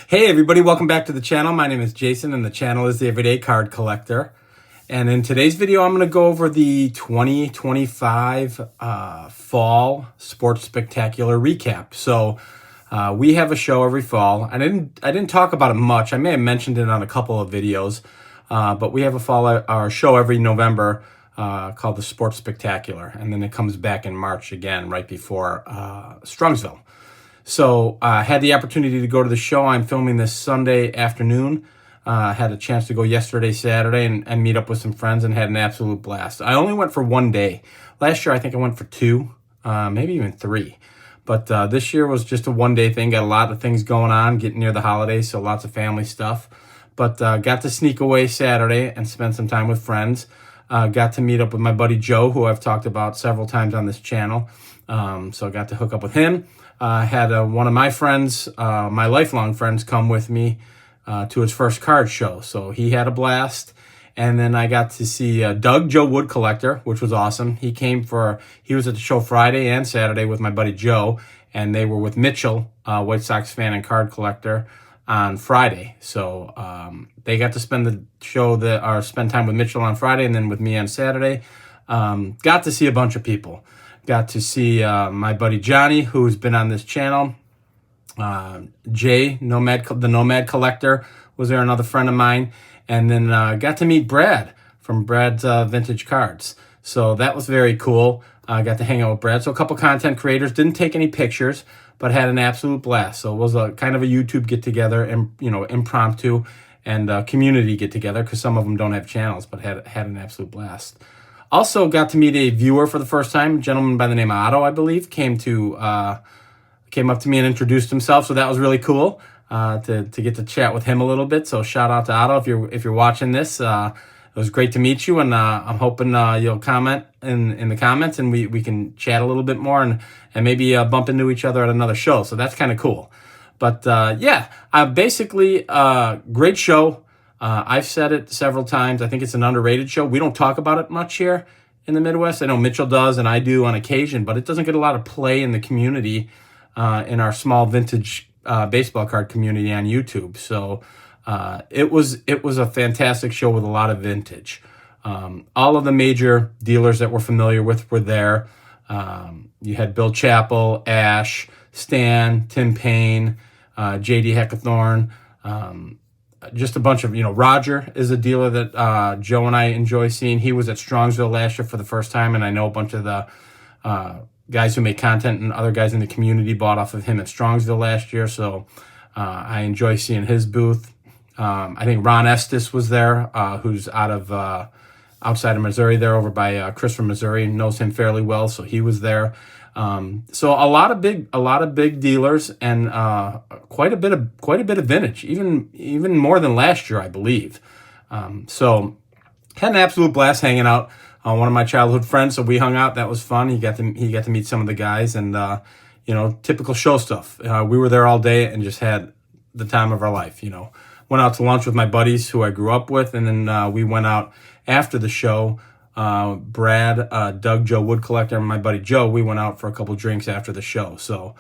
Hey everybody, welcome back to the channel. My name is Jason and the channel is the Everyday Card Collector. And in today's video, I'm going to go over the 2025 Fall Sports Spectacular recap. So we have a show every fall. I didn't talk about it much. I may have mentioned it on a couple of videos, but we have our show every November called the Sports Spectacular. And then it comes back in March again, right before Strongsville. So I had the opportunity to go to the show. I'm filming this Sunday afternoon. Had a chance to go yesterday, Saturday, and meet up with some friends and had an absolute blast. I only went for one day. Last year, I think I went for two, maybe even three. But this year was just a one-day thing. Got a lot of things going on, getting near the holidays, so lots of family stuff. But got to sneak away Saturday and spend some time with friends. Got to meet up with my buddy Joe, who I've talked about several times on this channel. So I got to hook up with him. Had one of my friends, my lifelong friends, come with me to his first card show. So he had a blast. And then I got to see Doug, Joe Wood Collector, which was awesome. He was at the show Friday and Saturday with my buddy Joe, and they were with Mitchell, White Sox fan and card collector, on Friday. So they got to spend spend time with Mitchell on Friday and then with me on Saturday. Got to see a bunch of people. Got to see my buddy Johnny, who's been on this channel. Jay, the Nomad Collector, was there, another friend of mine. And then got to meet Brad from Brad's Vintage Cards. So that was very cool. Got to hang out with Brad. So a couple content creators. Didn't take any pictures, but had an absolute blast. So it was a kind of a YouTube get-together, and impromptu, and community get-together, because some of them don't have channels, but had an absolute blast. Also got to meet a viewer for the first time, a gentleman by the name of Otto, I believe, came up to me and introduced himself. So that was really cool to get to chat with him a little bit. So shout out to Otto if you're watching this. It was great to meet you, and I'm hoping you'll comment in the comments, and we can chat a little bit more and maybe bump into each other at another show. So that's kind of cool. But yeah, basically great show. I've said it several times. I think it's an underrated show. We don't talk about it much here in the Midwest. I know Mitchell does, and I do on occasion, but it doesn't get a lot of play in the community, in our small vintage baseball card community on YouTube. So it was a fantastic show with a lot of vintage. All of the major dealers that we're familiar with were there. You had Bill Chappell, Ash, Stan, Tim Payne, J.D. Heckathorn, just a bunch of, Roger is a dealer that Joe and I enjoy seeing. He was at Strongsville last year for the first time, and I know a bunch of the guys who make content and other guys in the community bought off of him at Strongsville last year, so I enjoy seeing his booth. I think Ron Estes was there, who's outside of Missouri there, over by Chris from Missouri, knows him fairly well, so he was there. So a lot of big dealers, and quite a bit of vintage, even more than last year, I believe. So had an absolute blast hanging out. One of my childhood friends, so we hung out. That was fun. He got to meet some of the guys, and typical show stuff. We were there all day and just had the time of our life. Went out to lunch with my buddies who I grew up with, and then we went out after the show. Brad, Doug, Joe Wood Collector, and my buddy Joe, we went out for a couple drinks after the show. So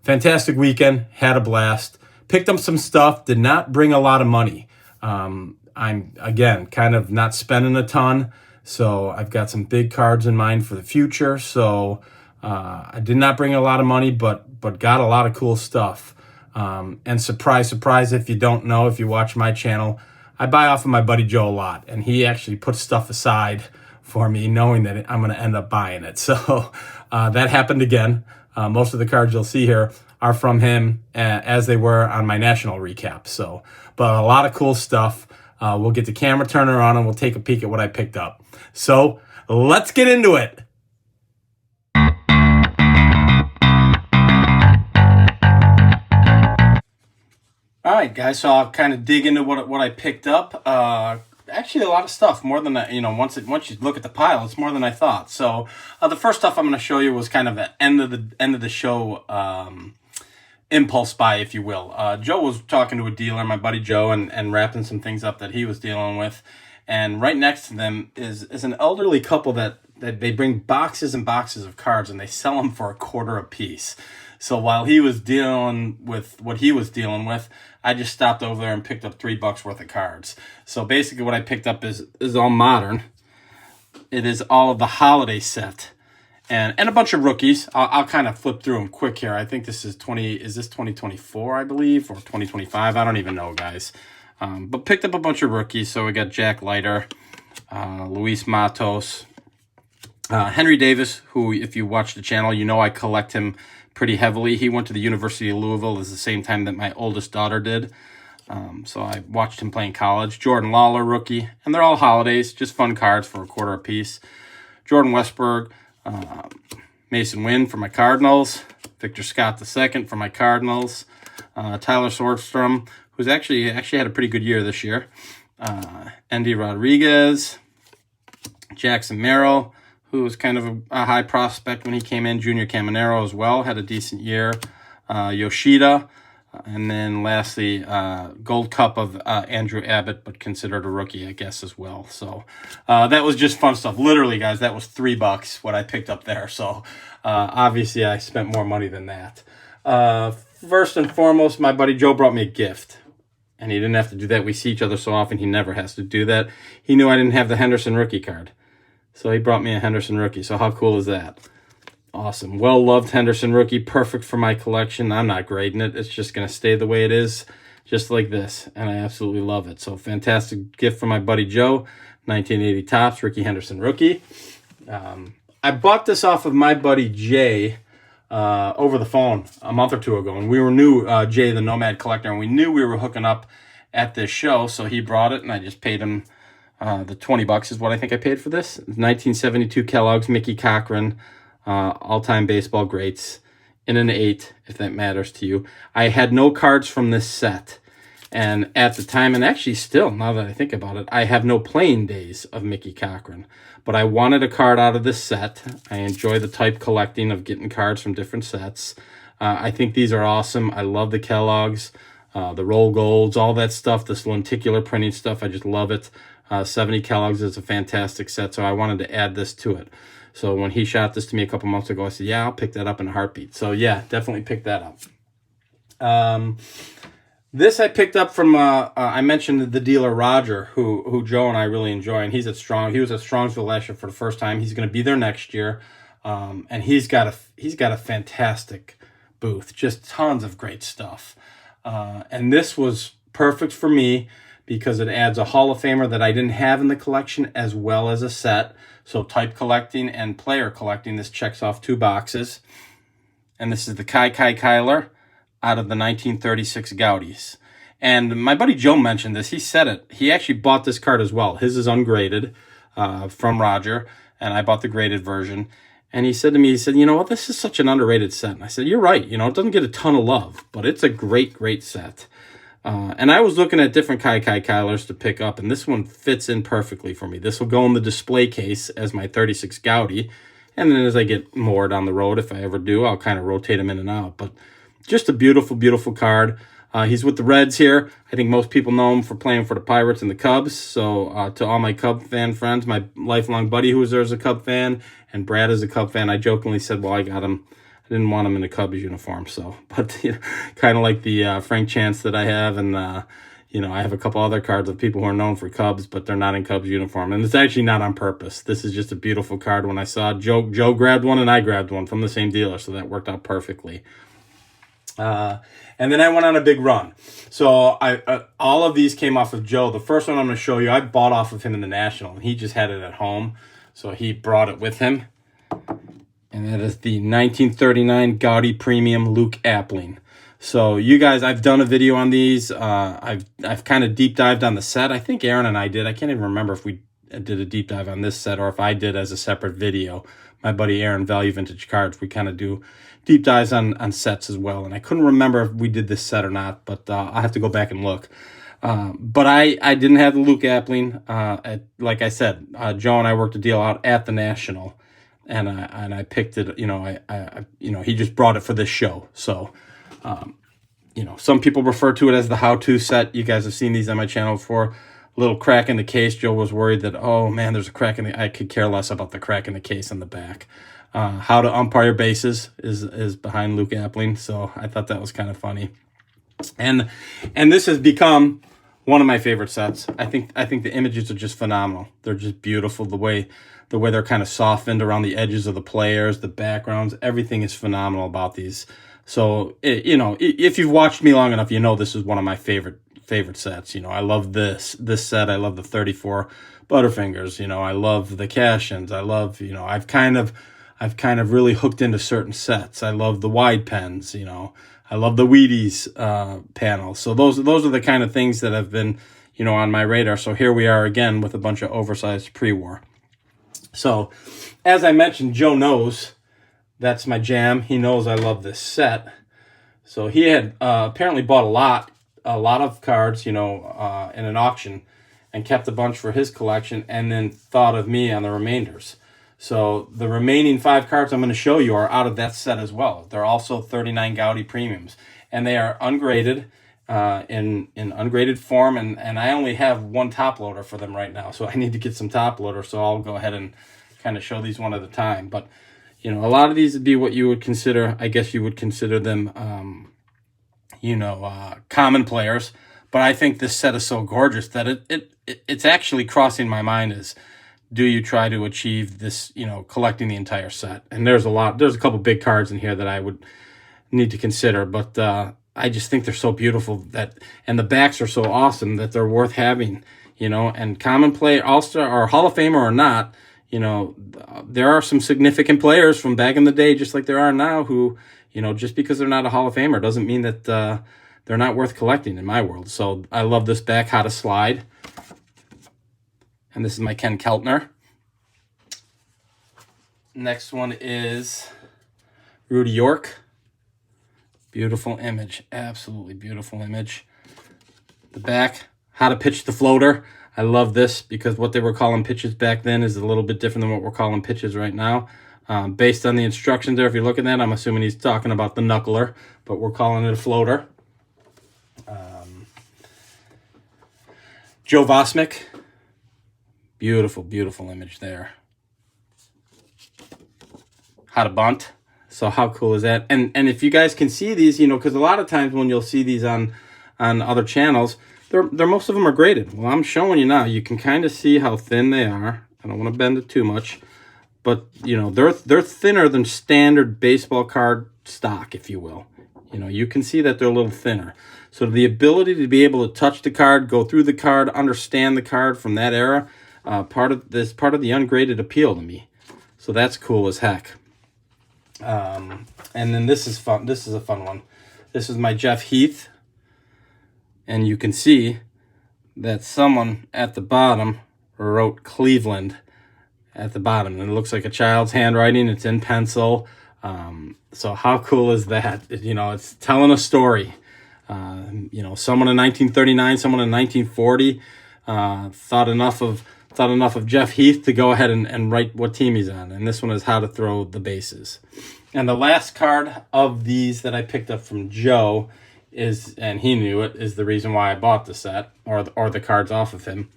fantastic weekend, had a blast, picked up some stuff, did not bring a lot of money. I'm, again, kind of not spending a ton, so I've got some big cards in mind for the future. So I did not bring a lot of money, but got a lot of cool stuff. And surprise, surprise, if you don't know, if you watch my channel, I buy off of my buddy Joe a lot, and he actually puts stuff aside for me, knowing that I'm going to end up buying it. So that happened again. Most of the cards you'll see here are from him, as they were on my national recap. So, but a lot of cool stuff. We'll get the camera turner on, and we'll take a peek at what I picked up. So let's get into it. All right, guys, so I'll kind of dig into what I picked up. Actually, a lot of stuff, more than once you look at the pile, it's more than I thought. So the first stuff I'm going to show you was kind of an end of the show impulse buy, if you will. Joe was talking to a dealer, my buddy Joe, and wrapping some things up that he was dealing with. And right next to them is an elderly couple that they bring boxes and boxes of cards, and they sell them for $0.25 a piece. So while he was dealing with what he was dealing with, I just stopped over there and picked up $3 worth of cards. So basically what I picked up is all modern. It is all of the holiday set and a bunch of rookies. I'll kind of flip through them quick here. I think this is 2024, I believe, or 2025. I don't even know, guys. But picked up a bunch of rookies. So we got Jack Leiter, Luis Matos, Henry Davis, who, if you watch the channel, you know I collect him pretty heavily. He went to the University of Louisville at the same time that my oldest daughter did. So I watched him play in college. Jordan Lawler, rookie. And they're all holidays, just fun cards for $1 a piece. Jordan Westberg, Mason Wynn for my Cardinals. Victor Scott II for my Cardinals. Tyler Swordstrom, who's actually had a pretty good year this year. Andy Rodriguez. Jackson Merrill, who was kind of a high prospect when he came in. Junior Caminero as well, had a decent year. Yoshida. And then lastly, Gold Cup of Andrew Abbott, but considered a rookie, I guess, as well. So that was just fun stuff. Literally, guys, that was $3 what I picked up there. So obviously, I spent more money than that. First and foremost, my buddy Joe brought me a gift. And he didn't have to do that. We see each other so often, he never has to do that. He knew I didn't have the Henderson rookie card. So he brought me a Henderson rookie. So how cool is that? Awesome. Well-loved Henderson rookie. Perfect for my collection. I'm not grading it. It's just going to stay the way it is, just like this. And I absolutely love it. So fantastic gift from my buddy Joe. 1980 Topps, Ricky Henderson rookie. I bought this off of my buddy Jay over the phone a month or two ago. And we knew Jay, the Nomad Collector, and we knew we were hooking up at this show. So he brought it, and I just paid him the $20 is what I think I paid for this. 1972 Kellogg's Mickey Cochrane. All-time baseball greats in an 8, if that matters to you. I had no cards from this set. And at the time, and actually still, now that I think about it, I have no playing days of Mickey Cochrane. But I wanted a card out of this set. I enjoy the type collecting of getting cards from different sets. I think these are awesome. I love the Kellogg's, the roll golds, all that stuff, this lenticular printing stuff. I just love it. 70 Kellogg's is a fantastic set, so I wanted to add this to it. So when he shot this to me a couple months ago, I said, yeah, I'll pick that up in a heartbeat. So yeah, definitely pick that up. This I picked up from, I mentioned the dealer Roger, who Joe and I really enjoy. And he's at Strong. He was at Strongsville last year for the first time. He's going to be there next year. And he's got a fantastic booth. Just tons of great stuff. And this was perfect for me because it adds a Hall of Famer that I didn't have in the collection as well as a set. So type collecting and player collecting, this checks off 2 boxes. And this is the Cuyler out of the 1936 Goudeys. And my buddy Joe mentioned this. He said it. He actually bought this card as well. His is ungraded from Roger, and I bought the graded version. And he said to me, he said, you know what, this is such an underrated set. And I said, you're right. You know, it doesn't get a ton of love, but it's a great, great set. And I was looking at different Cuylers to pick up, and this one fits in perfectly for me. This will go in the display case as my 36 Goudey, and then as I get more down the road, if I ever do, I'll kind of rotate them in and out. But just a beautiful, beautiful card. He's with the Reds here. I think most people know him for playing for the Pirates and the Cubs. So to all my Cub fan friends, my lifelong buddy who was there as a Cub fan, and Brad is a Cub fan, I jokingly said, well, I got him. I didn't want him in a Cubs uniform, so, but you know, kind of like the Frank Chance that I have, and you know, I have a couple other cards of people who are known for Cubs, but they're not in Cubs uniform, and it's actually not on purpose. This is just a beautiful card. When I saw Joe grabbed one, and I grabbed one from the same dealer, so that worked out perfectly. And then I went on a big run. So all of these came off of Joe. The first one I'm going to show you, I bought off of him in the National, and he just had it at home, so he brought it with him. And that is the 1939 Goudey Premium Luke Appling. So you guys, I've done a video on these. I've kind of deep dived on the set. I think Aaron and I did. I can't even remember if we did a deep dive on this set or if I did as a separate video. My buddy Aaron, Value Vintage Cards, we kind of do deep dives on sets as well. And I couldn't remember if we did this set or not, but I'll have to go back and look. But I didn't have the Luke Appling. Like I said, Joe and I worked a deal out at the National. And I picked it, you know, you know, he just brought it for this show. So, you know, some people refer to it as the how-to set. You guys have seen these on my channel before. Little crack in the case. Joe was worried that, oh man, there's a crack in the, I could care less about the crack in the case on the back. How to Umpire Bases is behind Luke Appling, so I thought that was kind of funny. And this has become one of my favorite sets. I think the images are just phenomenal. They're just beautiful. The way they're kind of softened around the edges of the players, the backgrounds, everything is phenomenal about these. So you know, if you've watched me long enough, you know this is one of my favorite sets. You know, I love this set. I love the 34 Butterfingers. You know, I love the cash-ins. I love, you know, I've kind of really hooked into certain sets. I love the wide pens. You know, I love the Wheaties panel. So those are the kind of things that have been, you know, on my radar. So here we are again with a bunch of oversized pre-war. So as I mentioned, Joe knows that's my jam. He knows I love this set. So he had apparently bought a lot of cards, you know, in an auction, and kept a bunch for his collection, and then thought of me on the remainders. So the remaining 5 cards I'm going to show you are out of that set as well. They're also 39 Goudey Premiums, and they are ungraded, in ungraded form, and I only have one top loader for them right now, so I need to get some top loader, so I'll go ahead and kind of show these one at a time. But, you know, a lot of these would be what you would consider, I guess you would consider them, you know, common players. But I think this set is so gorgeous that it's actually crossing my mind as, do you try to achieve this, you know, collecting the entire set? And there's a couple big cards in here that I would need to consider, but I just think they're so beautiful and the backs are so awesome that they're worth having, you know. And common player, All-Star or Hall of Famer or not, you know, there are some significant players from back in the day, just like there are now, who, you know, just because they're not a Hall of Famer doesn't mean that they're not worth collecting in my world. So I love this back, How to Slide. And this is my Ken Keltner. Next one is Rudy York. Beautiful image. Absolutely beautiful image. The back, How to Pitch the Floater. I love this because what they were calling pitches back then is a little bit different than what we're calling pitches right now. Based on the instructions there, if you look at that, I'm assuming he's talking about the knuckler, but we're calling it a floater. Joe Vosmick. Beautiful, beautiful image there. How to Bunt. So how cool is that? And if you guys can see these, you know, because a lot of times when you'll see these on other channels, they're most of them are graded. Well, I'm showing you now. You can kind of see how thin they are. I don't want to bend it too much, but you know, they're thinner than standard baseball card stock, if you will. You know, you can see that they're a little thinner. So the ability to be able to touch the card, go through the card, understand the card from that era, part of the ungraded appeal to me. So that's cool as heck. And then this is fun. This is a fun one. This is my Jeff Heath. And you can see that someone at the bottom wrote Cleveland at the bottom. And it looks like a child's handwriting. It's in pencil. So how cool is that? You know, it's telling a story. You know, someone in 1939, someone in 1940 thought enough of Jeff Heath to go ahead and write what team he's on. And this one is How to Throw the Bases. And the last card of these that I picked up from Joe is, and he knew it, is the reason why I bought the set, or the cards off of him.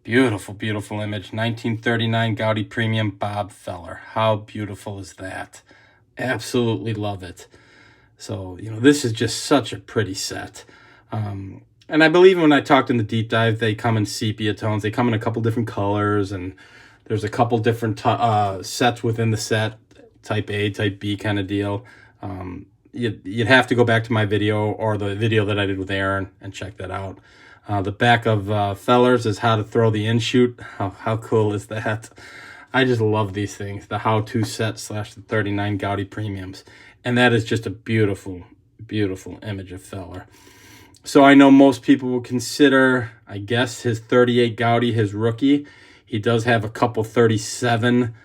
Beautiful, beautiful image. 1939 Goudey Premium Bob Feller. How beautiful is that? Absolutely love it. So, you know, this is just such a pretty set. And I believe when I talked in the deep dive, they come in sepia tones. They come in a couple different colors, and there's a couple different sets within the set, type A, type B kind of deal. You'd have to go back to my video or the video that I did with Aaron and check that out. The back of Fellers is How to Throw the In-Shoot. How cool is that? I just love these things, the how-to set / the 39 Goudey Premiums. And that is just a beautiful, beautiful image of Feller. So I know most people will consider, I guess, his 38 Goudey his rookie. He does have a couple 37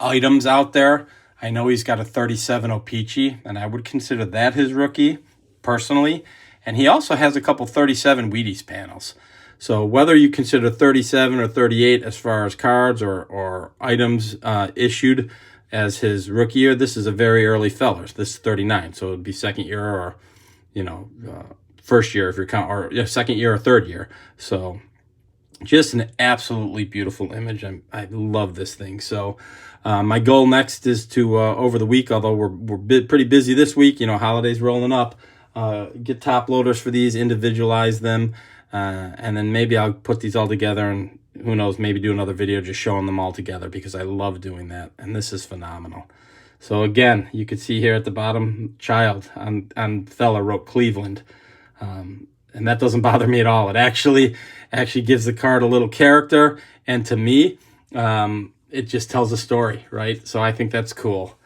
items out there. I know he's got a 37 O-Pee-Chee, and I would consider that his rookie, personally. And he also has a couple 37 Wheaties panels. So whether you consider 37 or 38 as far as cards or items issued as his rookie year, this is a very early Fellers. This is 39, so it would be second year or, you know, first year if you're count, or second year or third year. So Just an absolutely beautiful image. I love this thing. So my goal next is to, over the week, although we're pretty busy this week, you know, holidays rolling up, get top loaders for these, individualize them, and then maybe I'll put these all together and who knows, maybe do another video just showing them all together because I love doing that. And this is phenomenal. So again, you can see here at the bottom, child on fella wrote Cleveland. And that doesn't bother me at all. It actually gives the card a little character. And to me, it just tells a story, right? So I think that's cool.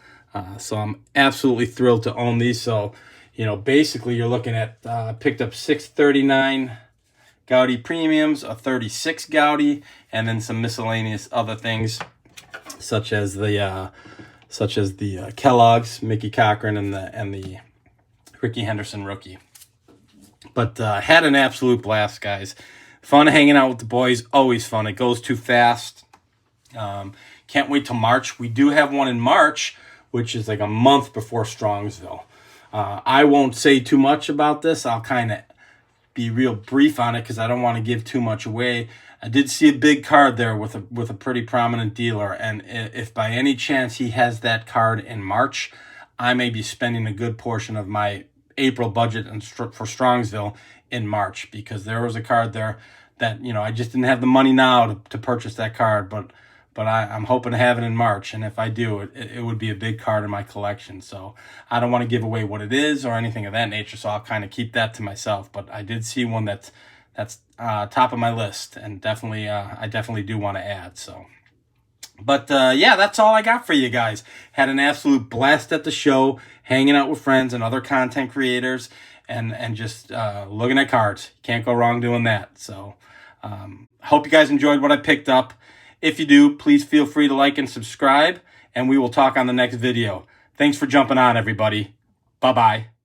So I'm absolutely thrilled to own these. So, you know, basically you're looking at, picked up 639 Goudey Premiums, a 36 Goudey, and then some miscellaneous other things, such as the Kellogg's, Mickey Cochrane, and the Ricky Henderson rookie. But had an absolute blast, guys. Fun hanging out with the boys. Always fun. It goes too fast. Can't wait till March. We do have one in March, which is like a month before Strongsville. I won't say too much about this. I'll kind of be real brief on it because I don't want to give too much away. I did see a big card there with a pretty prominent dealer, and if by any chance he has that card in March, I may be spending a good portion of my April budget for Strongsville in March, because there was a card there that, you know, I just didn't have the money now to purchase that card, but I'm hoping to have it in March, and if I do, it would be a big card in my collection. So I don't want to give away what it is or anything of that nature, so I'll kind of keep that to myself. But I did see one that's top of my list, and definitely I definitely do want to add. So, but yeah, that's all I got for you guys. Had an absolute blast at the show, hanging out with friends and other content creators, and just looking at cards. Can't go wrong doing that. So hope you guys enjoyed what I picked up. If you do, please feel free to like and subscribe, and we will talk on the next video. Thanks for jumping on, everybody. Bye-bye.